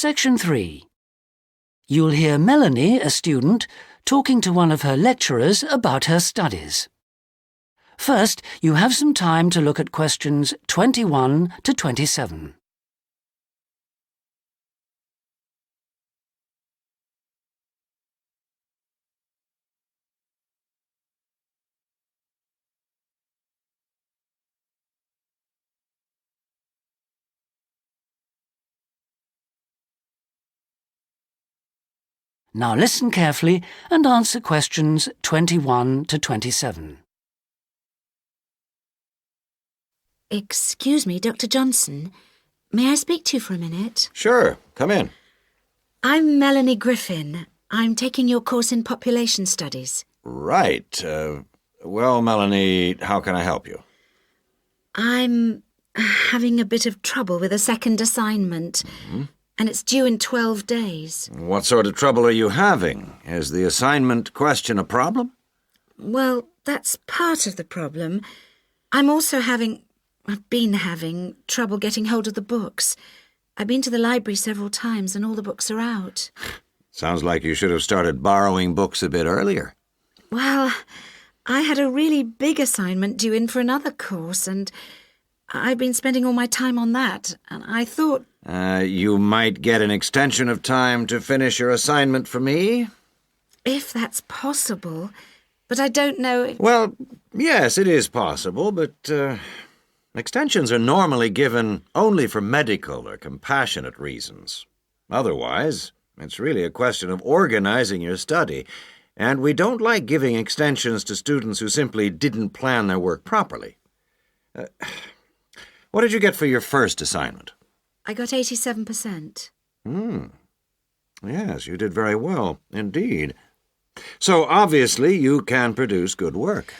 Section 3. You'll hear Melanie, a student, talking to one of her lecturers about her studies. First, you have some time to look at questions 21 to 27. Now listen carefully and answer questions 21 to 27. Excuse me, Dr. Johnson. May I speak to you for a minute? Sure, come in. I'm Melanie Griffin. I'm taking your course in population studies. Right. Well, Melanie, how can I help you? I'm having a bit of trouble with a second assignment, and it's due in 12 days. What sort of trouble are you having? Is the assignment question a problem? Well, that's part of the problem. I've been having trouble getting hold of the books. I've been to the library several times and all the books are out. Sounds like you should have started borrowing books a bit earlier. Well, I had a really big assignment due in for another course and I've been spending all my time on that, and I thought... You might get an extension of time to finish your assignment for me? If that's possible, but I don't know... Well, yes, it is possible, but extensions are normally given only for medical or compassionate reasons. Otherwise, it's really a question of organizing your study, and we don't like giving extensions to students who simply didn't plan their work properly. What did you get for your first assignment? I got 87%. Yes, you did very well, indeed. So, obviously, you can produce good work.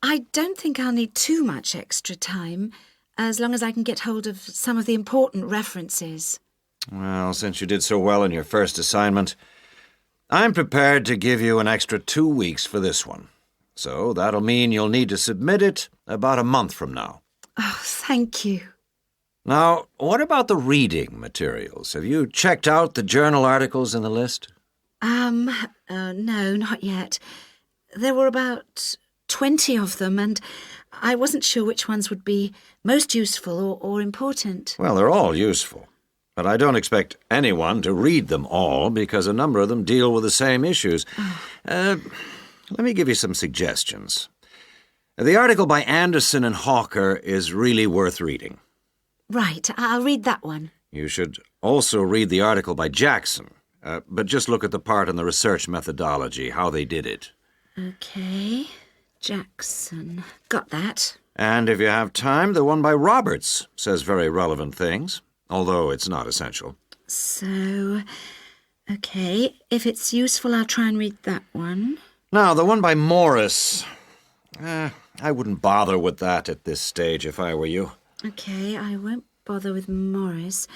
I don't think I'll need too much extra time, as long as I can get hold of some of the important references. Well, since you did so well in your first assignment, I'm prepared to give you an extra 2 weeks for this one. So that'll mean you'll need to submit it about a month from now. Oh, thank you. Now, what about the reading materials? Have you checked out the journal articles in the list? No, not yet. There were about 20 of them, and I wasn't sure which ones would be most useful or important. Well, they're all useful, but I don't expect anyone to read them all because a number of them deal with the same issues. Let me give you some suggestions. The article by Anderson and Hawker is really worth reading. Right, I'll read that one. You should also read the article by Jackson, but just look at the part on the research methodology, how they did it. Okay, Jackson. Got that. And if you have time, the one by Roberts says very relevant things, although it's not essential. So, okay, if it's useful, I'll try and read that one. Now, the one by Morris... I wouldn't bother with that at this stage if I were you. Okay, I won't bother with Morris.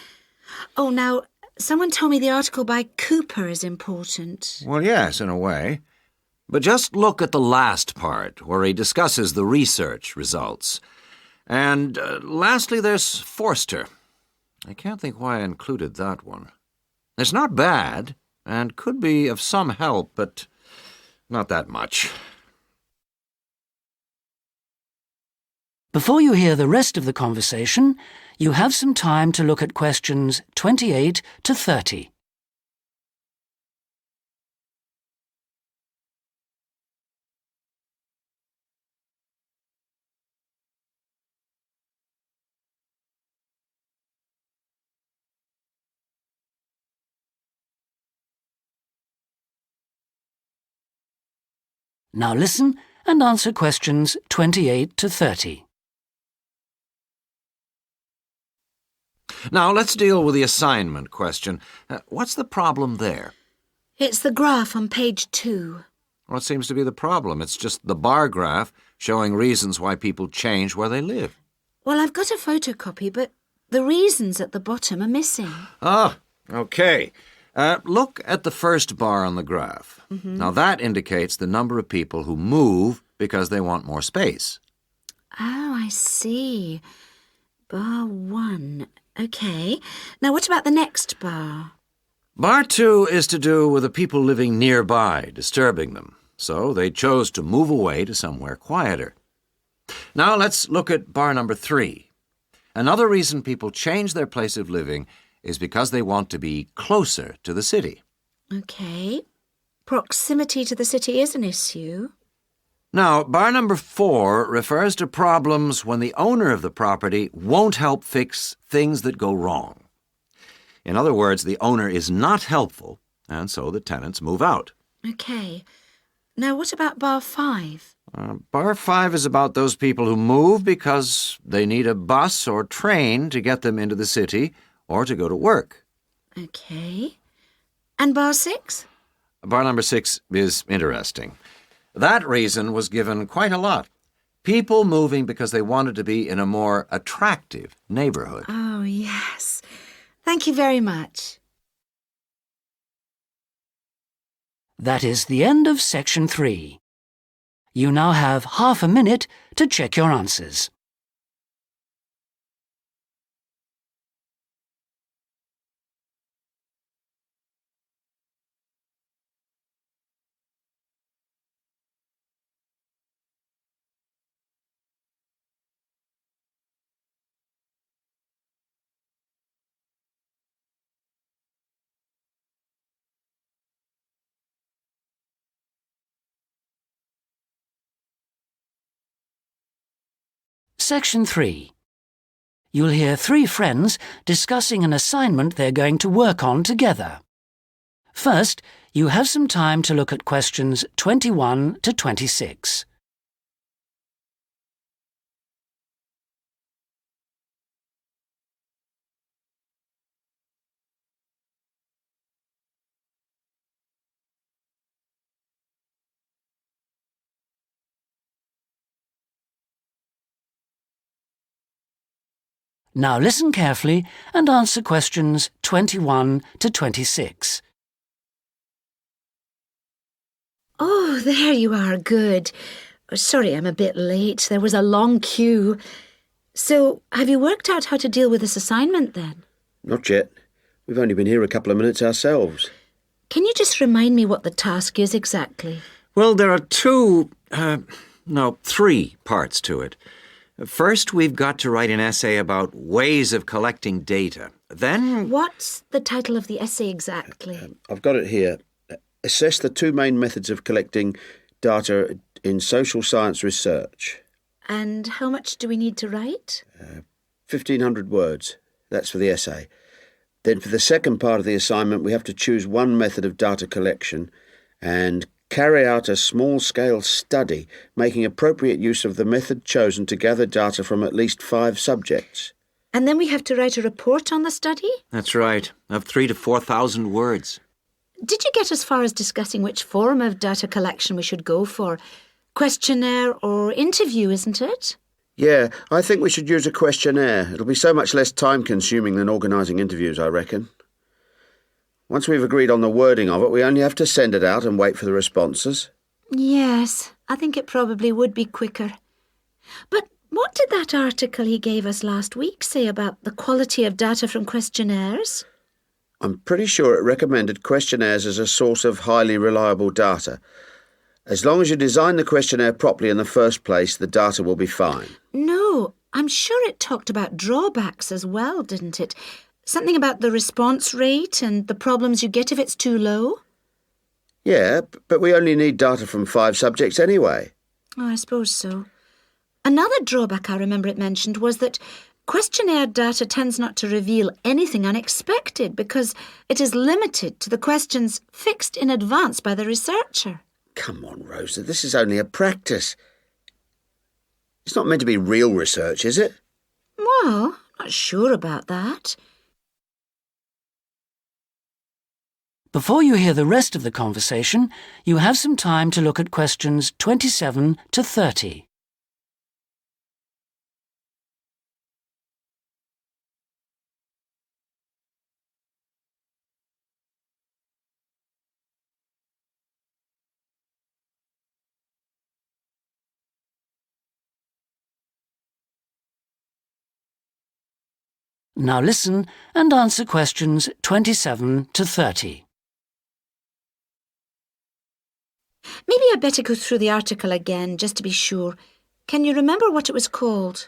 Oh, now, someone told me the article by Cooper is important. Well, yes, in a way. But just look at the last part, where he discusses the research results. And lastly, there's Forster. I can't think why I included that one. It's not bad, and could be of some help, but not that much. Before you hear the rest of the conversation, you have some time to look at questions 28 to 30. Now listen and answer questions 28 to 30. Now, let's deal with the assignment question. What's the problem there? It's the graph on page 2. What seems to be the problem? It's just the bar graph showing reasons why people change where they live. Well, I've got a photocopy, but the reasons at the bottom are missing. Ah, okay. Look at the first bar on the graph. Now, that indicates the number of people who move because they want more space. Oh, I see. Bar 1. Okay. Now, what about the next bar? Bar 2 is to do with the people living nearby, disturbing them, so they chose to move away to somewhere quieter. Now let's look at bar number 3. Another reason people change their place of living is because they want to be closer to the city. OK. Proximity to the city is an issue. Now, bar number 4 refers to problems when the owner of the property won't help fix things that go wrong. In other words, the owner is not helpful, and so the tenants move out. OK. Now, what about bar 5? Bar 5 is about those people who move because they need a bus or train to get them into the city or to go to work. OK. And bar 6? Bar number 6 is interesting. That reason was given quite a lot. People moving because they wanted to be in a more attractive neighborhood. Oh, yes. Thank you very much. That is the end of section 3. You now have half a minute to check your answers. Section 3. You'll hear 3 friends discussing an assignment they're going to work on together. First, you have some time to look at questions 21 to 26. Now listen carefully and answer questions 21 to 26. Oh, there you are. Good. Sorry, I'm a bit late. There was a long queue. So, have you worked out how to deal with this assignment then? Not yet. We've only been here a couple of minutes ourselves. Can you just remind me what the task is exactly? Well, there are 3 parts to it. First, we've got to write an essay about ways of collecting data. Then... What's the title of the essay exactly? I've got it here. Assess the 2 main methods of collecting data in social science research. And how much do we need to write? 1,500 words. That's for the essay. Then for the second part of the assignment, we have to choose one method of data collection and carry out a small-scale study, making appropriate use of the method chosen to gather data from at least 5 subjects. And then we have to write a report on the study? That's right, of 3,000 to 4,000 words. Did you get as far as discussing which form of data collection we should go for? Questionnaire or interview, isn't it? Yeah, I think we should use a questionnaire. It'll be so much less time-consuming than organising interviews, I reckon. Once we've agreed on the wording of it, we only have to send it out and wait for the responses. Yes, I think it probably would be quicker. But what did that article he gave us last week say about the quality of data from questionnaires? I'm pretty sure it recommended questionnaires as a source of highly reliable data. As long as you design the questionnaire properly in the first place, the data will be fine. No, I'm sure it talked about drawbacks as well, didn't it? Something about the response rate and the problems you get if it's too low? Yeah, but we only need data from 5 subjects anyway. Oh, I suppose so. Another drawback I remember it mentioned was that questionnaire data tends not to reveal anything unexpected because it is limited to the questions fixed in advance by the researcher. Come on, Rosa, this is only a practice. It's not meant to be real research, is it? Well, not sure about that. Before you hear the rest of the conversation, you have some time to look at questions 27 to 30. Now listen and answer questions 27 to 30. Maybe I'd better go through the article again, just to be sure. Can you remember what it was called?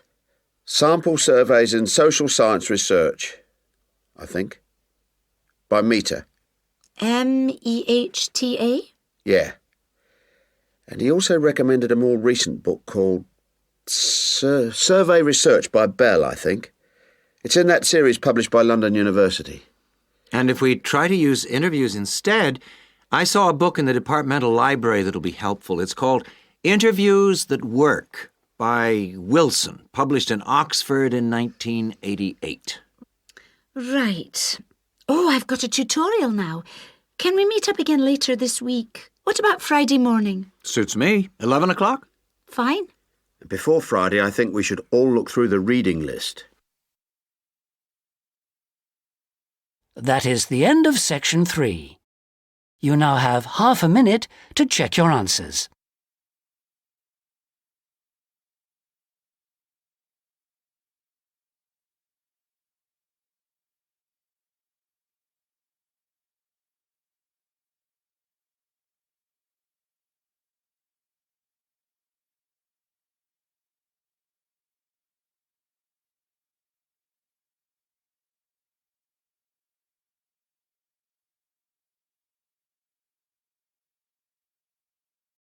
Sample Surveys in Social Science Research, I think. By Mehta. Mehta? Yeah. And he also recommended a more recent book called Survey Research by Bell, I think. It's in that series published by London University. And if we try to use interviews instead, I saw a book in the departmental library that'll be helpful. It's called Interviews That Work by Wilson, published in Oxford in 1988. Right. Oh, I've got a tutorial now. Can we meet up again later this week? What about Friday morning? Suits me. 11 o'clock? Fine. Before Friday, I think we should all look through the reading list. That is the end of section 3. You now have half a minute to check your answers.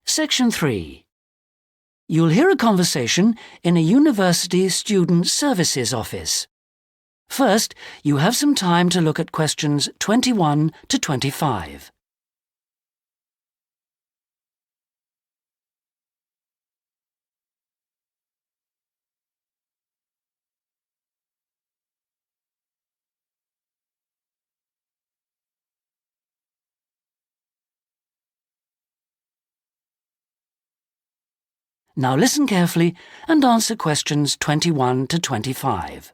Section 3. You'll hear a conversation in a university student services office. First, you have some time to look at questions 21 to 25. Now listen carefully and answer questions 21 to 25.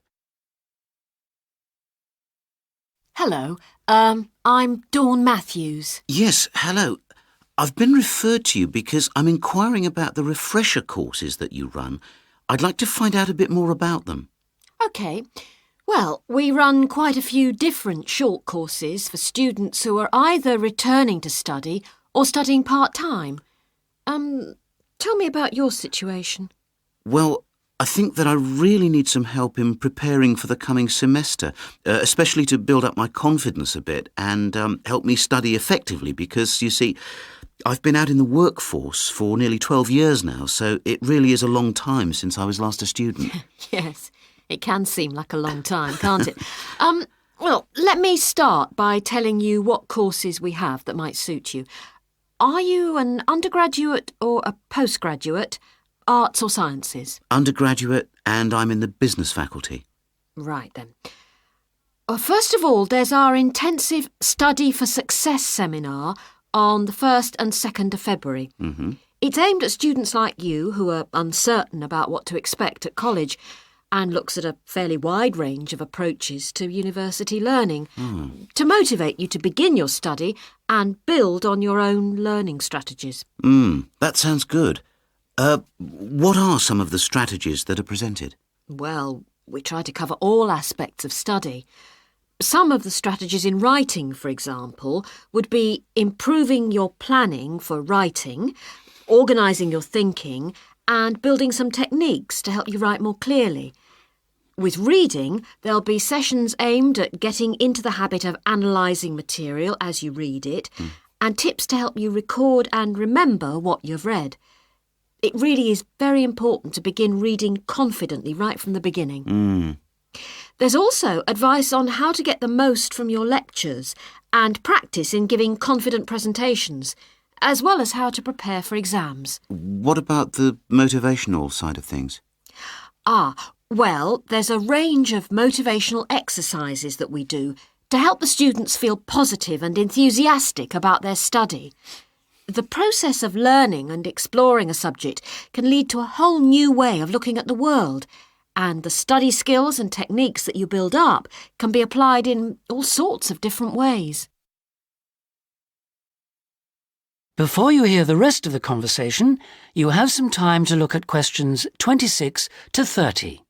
Hello, I'm Dawn Matthews. Yes, hello. I've been referred to you because I'm inquiring about the refresher courses that you run. I'd like to find out a bit more about them. OK. Well, we run quite a few different short courses for students who are either returning to study or studying part-time. Tell me about your situation. Well, I think that I really need some help in preparing for the coming semester, especially to build up my confidence a bit and help me study effectively because, you see, I've been out in the workforce for nearly 12 years now, so it really is a long time since I was last a student. Yes, it can seem like a long time, can't it? Well, let me start by telling you what courses we have that might suit you. Are you an undergraduate or a postgraduate, arts or sciences? Undergraduate, and I'm in the business faculty. Right then. Well, first of all, there's our intensive Study for Success seminar on the 1st and 2nd of February. Mm-hmm. It's aimed at students like you who are uncertain about what to expect at college and looks at a fairly wide range of approaches to university learning to motivate you to begin your study and build on your own learning strategies. That sounds good. What are some of the strategies that are presented? Well, we try to cover all aspects of study. Some of the strategies in writing, for example, would be improving your planning for writing, organising your thinking, and building some techniques to help you write more clearly. With reading, there'll be sessions aimed at getting into the habit of analysing material as you read it, and tips to help you record and remember what you've read. It really is very important to begin reading confidently right from the beginning. There's also advice on how to get the most from your lectures and practice in giving confident presentations, as well as how to prepare for exams. What about the motivational side of things? Well, there's a range of motivational exercises that we do to help the students feel positive and enthusiastic about their study. The process of learning and exploring a subject can lead to a whole new way of looking at the world, and the study skills and techniques that you build up can be applied in all sorts of different ways. Before you hear the rest of the conversation, you have some time to look at questions 26 to 30.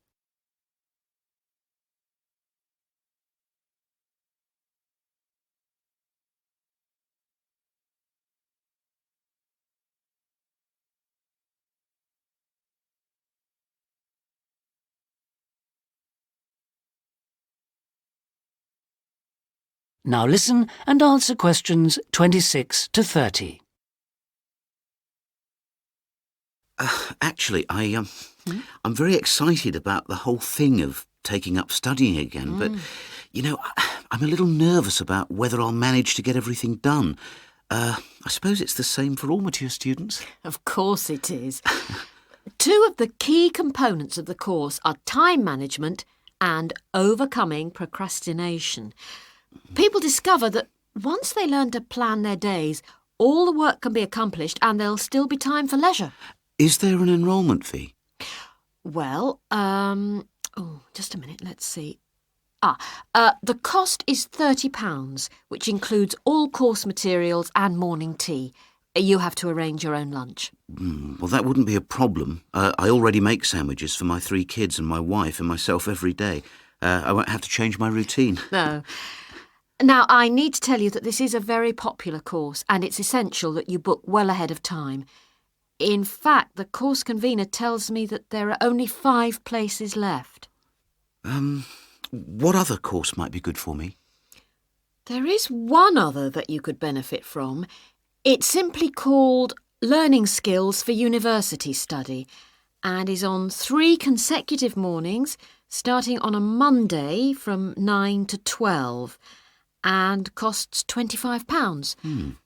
Now listen and answer questions 26 to 30. Actually, I'm very excited about the whole thing of taking up studying again, but, I'm a little nervous about whether I'll manage to get everything done. I suppose it's the same for all mature students. Of course it is. Two of the key components of the course are time management and overcoming procrastination. People discover that once they learn to plan their days, all the work can be accomplished and there'll still be time for leisure. Is there an enrolment fee? Well, just a minute, let's see. The cost is £30, which includes all course materials and morning tea. You have to arrange your own lunch. Well, that wouldn't be a problem. I already make sandwiches for my 3 kids and my wife and myself every day. I won't have to change my routine. No. Now, I need to tell you that this is a very popular course and it's essential that you book well ahead of time. In fact, the course convener tells me that there are only 5 places left. What other course might be good for me? There is one other that you could benefit from. It's simply called Learning Skills for University Study and is on 3 consecutive mornings, starting on a Monday from 9 to 12 and costs £25.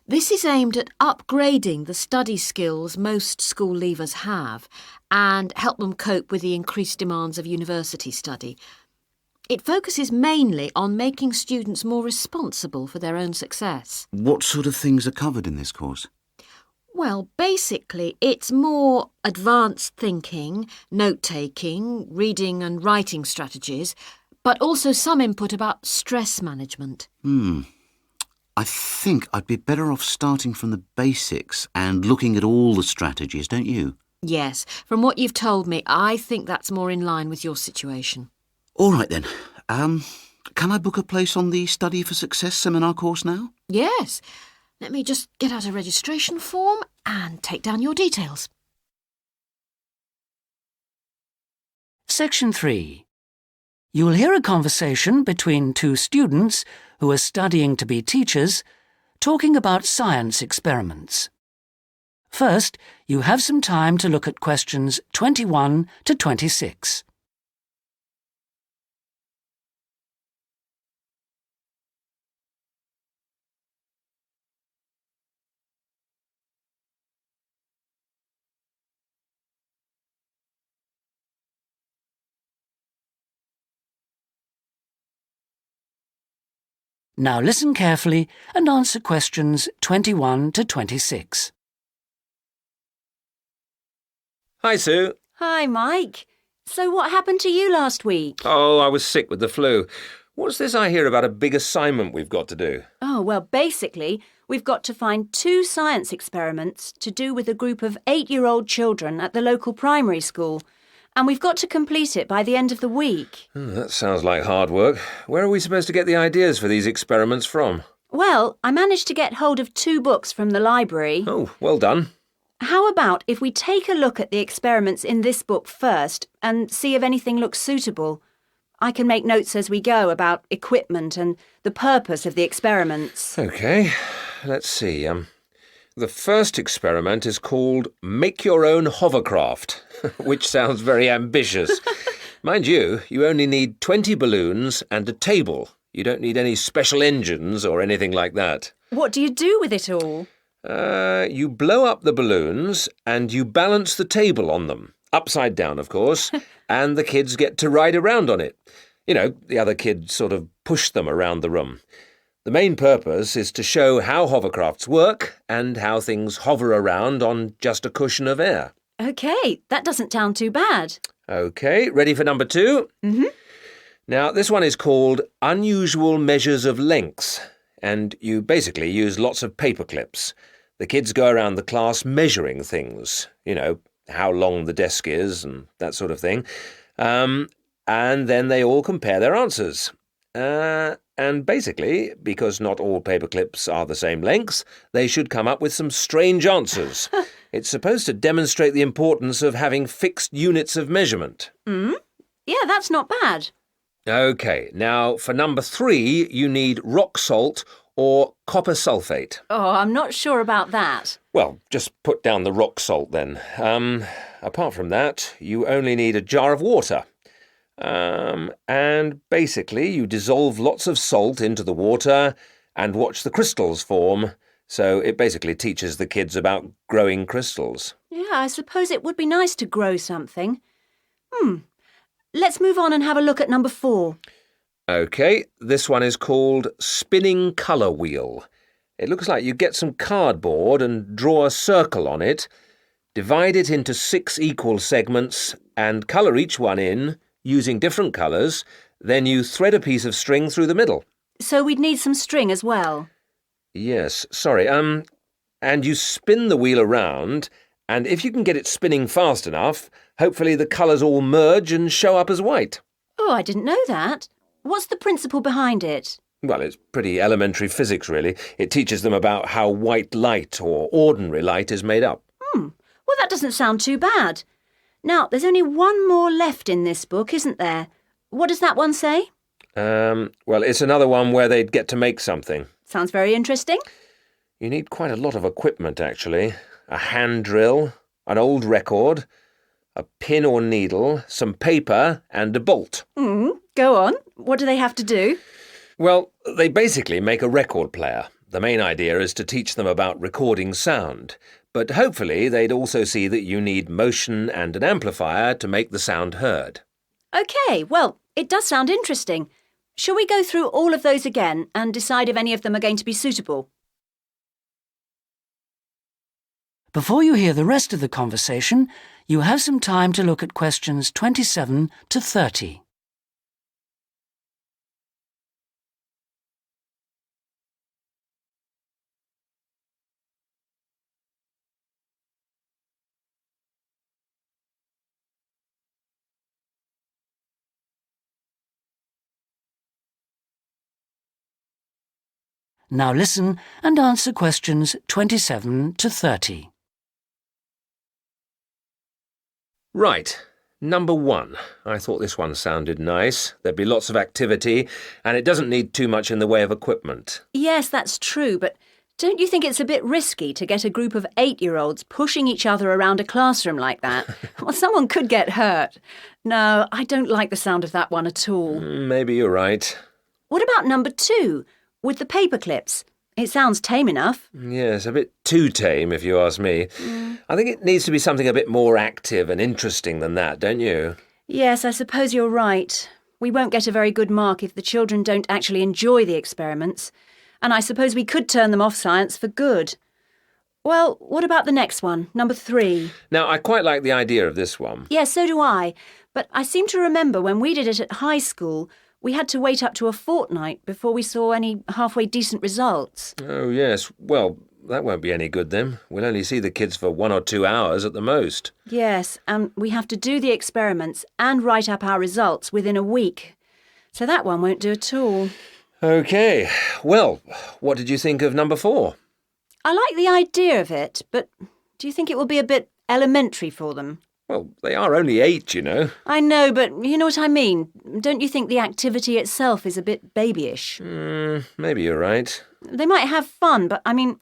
This is aimed at upgrading the study skills most school leavers have and help them cope with the increased demands of university study. It focuses mainly on making students more responsible for their own success. What sort of things are covered in this course? Well, basically, it's more advanced thinking, note-taking, reading and writing strategies, but also some input about stress management. I think I'd be better off starting from the basics and looking at all the strategies, don't you? Yes, from what you've told me, I think that's more in line with your situation. All right then. Can I book a place on the Study for Success seminar course now? Yes. Let me just get out a registration form and take down your details. Section 3. You will hear a conversation between 2 students who are studying to be teachers, talking about science experiments. First, you have some time to look at questions 21 to 26. Now listen carefully and answer questions 21 to 26. Hi, Sue. Hi, Mike. So what happened to you last week? Oh, I was sick with the flu. What's this I hear about a big assignment we've got to do? Oh, well, basically, we've got to find 2 science experiments to do with a group of 8-year-old children at the local primary school. And we've got to complete it by the end of the week. That sounds like hard work. Where are we supposed to get the ideas for these experiments from? Well, I managed to get hold of 2 books from the library. Oh, well done. How about if we take a look at the experiments in this book first and see if anything looks suitable? I can make notes as we go about equipment and the purpose of the experiments. OK, let's see. The first experiment is called Make Your Own Hovercraft, which sounds very ambitious. Mind you, you only need 20 balloons and a table. You don't need any special engines or anything like that. What do you do with it all? You blow up the balloons and you balance the table on them. Upside down, of course, and the kids get to ride around on it. You know, the other kids sort of push them around the room. The main purpose is to show how hovercrafts work and how things hover around on just a cushion of air. OK, that doesn't sound too bad. OK, ready for number 2? Mm-hmm. Now, this one is called Unusual Measures of Lengths, and you basically use lots of paper clips. The kids go around the class measuring things, you know, how long the desk is and that sort of thing. And then they all compare their answers. And basically, because not all paper clips are the same length, they should come up with some strange answers. It's supposed to demonstrate the importance of having fixed units of measurement. Yeah, that's not bad. OK, now for number 3, you need rock salt or copper sulfate. Oh, I'm not sure about that. Well, just put down the rock salt then. Apart from that, you only need a jar of water. And basically you dissolve lots of salt into the water and watch the crystals form. So it basically teaches the kids about growing crystals. Yeah, I suppose it would be nice to grow something. Let's move on and have a look at number 4. OK, this one is called Spinning Colour Wheel. It looks like you get some cardboard and draw a circle on it, divide it into 6 equal segments and colour each one in using different colours. Then you thread a piece of string through the middle. So we'd need some string as well. Yes, sorry. And you spin the wheel around, and if you can get it spinning fast enough, hopefully the colours all merge and show up as white. Oh, I didn't know that. What's the principle behind it? Well, it's pretty elementary physics, really. It teaches them about how white light or ordinary light is made up. Well, that doesn't sound too bad. Now, there's only one more left in this book, isn't there? What does that one say? Well, it's another one where they'd get to make something. Sounds very interesting. You need quite a lot of equipment, actually. A hand drill, an old record, a pin or needle, some paper and a bolt. Go on. What do they have to do? Well, they basically make a record player. The main idea is to teach them about recording sound. But hopefully they'd also see that you need motion and an amplifier to make the sound heard. OK, well, it does sound interesting. Shall we go through all of those again and decide if any of them are going to be suitable? Before you hear the rest of the conversation, you have some time to look at questions 27 to 30. Now listen and answer questions 27 to 30. Right. Number 1. I thought this one sounded nice. There'd be lots of activity, and it doesn't need too much in the way of equipment. Yes, that's true, but don't you think it's a bit risky to get a group of 8-year-olds pushing each other around a classroom like that? Well, someone could get hurt. No, I don't like the sound of that one at all. Maybe you're right. What about number 2, with the paper clips? It sounds tame enough. Yes, a bit too tame, if you ask me. I think it needs to be something a bit more active and interesting than that, don't you? Yes, I suppose you're right. We won't get a very good mark if the children don't actually enjoy the experiments. And I suppose we could turn them off science for good. Well, what about the next one, number 3? Now, I quite like the idea of this one. Yes, so do I. But I seem to remember when we did it at high school, we had to wait up to a fortnight before we saw any halfway decent results. Oh, yes. Well, that won't be any good then. We'll only see the kids for 1 or 2 hours at the most. Yes, and we have to do the experiments and write up our results within a week. So that one won't do at all. OK. Well, what did you think of number 4? I like the idea of it, but do you think it will be a bit elementary for them? Well, they are only 8, you know. I know, but you know what I mean. Don't you think the activity itself is a bit babyish? Maybe you're right. They might have fun, but I mean,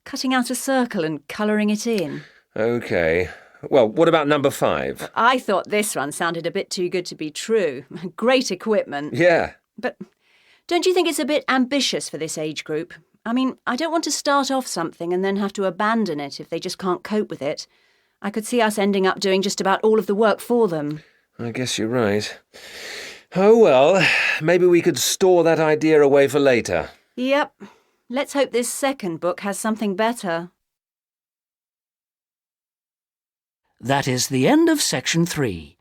cutting out a circle and colouring it in. OK. Well, what about number 5? I thought this one sounded a bit too good to be true. Great equipment. Yeah. But don't you think it's a bit ambitious for this age group? I mean, I don't want to start off something and then have to abandon it if they just can't cope with it. I could see us ending up doing just about all of the work for them. I guess you're right. Oh, well, maybe we could store that idea away for later. Yep. Let's hope this second book has something better. That is the end of section 3.